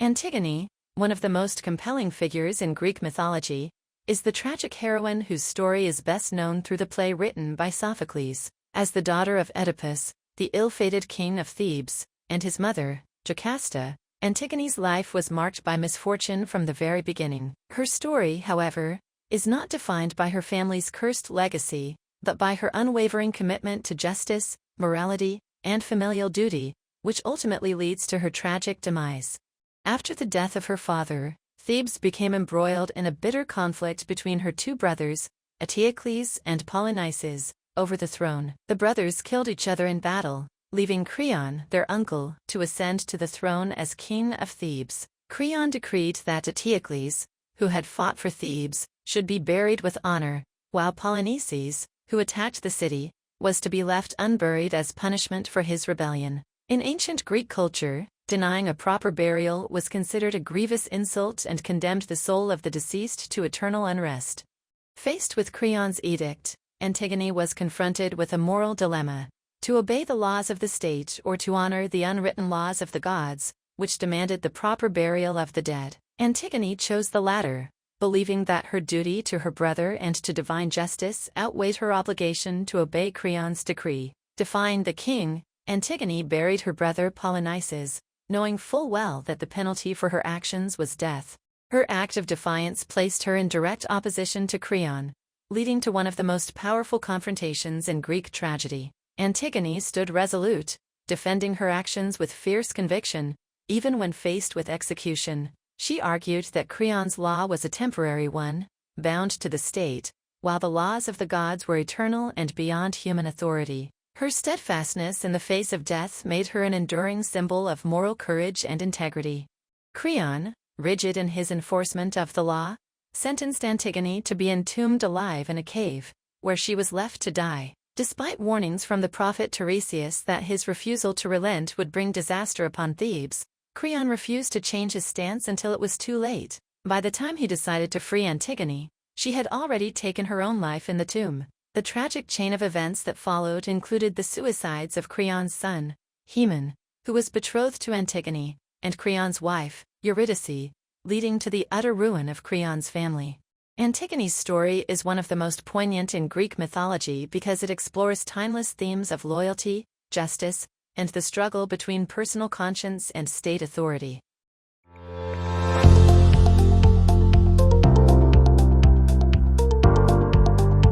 Antigone, one of the most compelling figures in Greek mythology, is the tragic heroine whose story is best known through the play written by Sophocles. As the daughter of Oedipus, the ill-fated king of Thebes, and his mother, Jocasta, Antigone's life was marked by misfortune from the very beginning. Her story, however, is not defined by her family's cursed legacy, but by her unwavering commitment to justice, morality, and familial duty, which ultimately leads to her tragic demise. After the death of her father, Thebes became embroiled in a bitter conflict between her two brothers, Eteocles and Polyneices, over the throne. The brothers killed each other in battle, leaving Creon, their uncle, to ascend to the throne as king of Thebes. Creon decreed that Eteocles, who had fought for Thebes, should be buried with honor, while Polyneices, who attacked the city, was to be left unburied as punishment for his rebellion. In ancient Greek culture, denying a proper burial was considered a grievous insult and condemned the soul of the deceased to eternal unrest. Faced with Creon's edict, Antigone was confronted with a moral dilemma: to obey the laws of the state or to honor the unwritten laws of the gods, which demanded the proper burial of the dead. Antigone chose the latter, believing that her duty to her brother and to divine justice outweighed her obligation to obey Creon's decree. Defying the king, Antigone buried her brother Polyneices, knowing full well that the penalty for her actions was death. Her act of defiance placed her in direct opposition to Creon, leading to one of the most powerful confrontations in Greek tragedy. Antigone stood resolute, defending her actions with fierce conviction, even when faced with execution. She argued that Creon's law was a temporary one, bound to the state, while the laws of the gods were eternal and beyond human authority. Her steadfastness in the face of death made her an enduring symbol of moral courage and integrity. Creon, rigid in his enforcement of the law, sentenced Antigone to be entombed alive in a cave, where she was left to die. Despite warnings from the prophet Tiresias that his refusal to relent would bring disaster upon Thebes, Creon refused to change his stance until it was too late. By the time he decided to free Antigone, she had already taken her own life in the tomb. The tragic chain of events that followed included the suicides of Creon's son, Haemon, who was betrothed to Antigone, and Creon's wife, Eurydice, leading to the utter ruin of Creon's family. Antigone's story is one of the most poignant in Greek mythology because it explores timeless themes of loyalty, justice, and the struggle between personal conscience and state authority.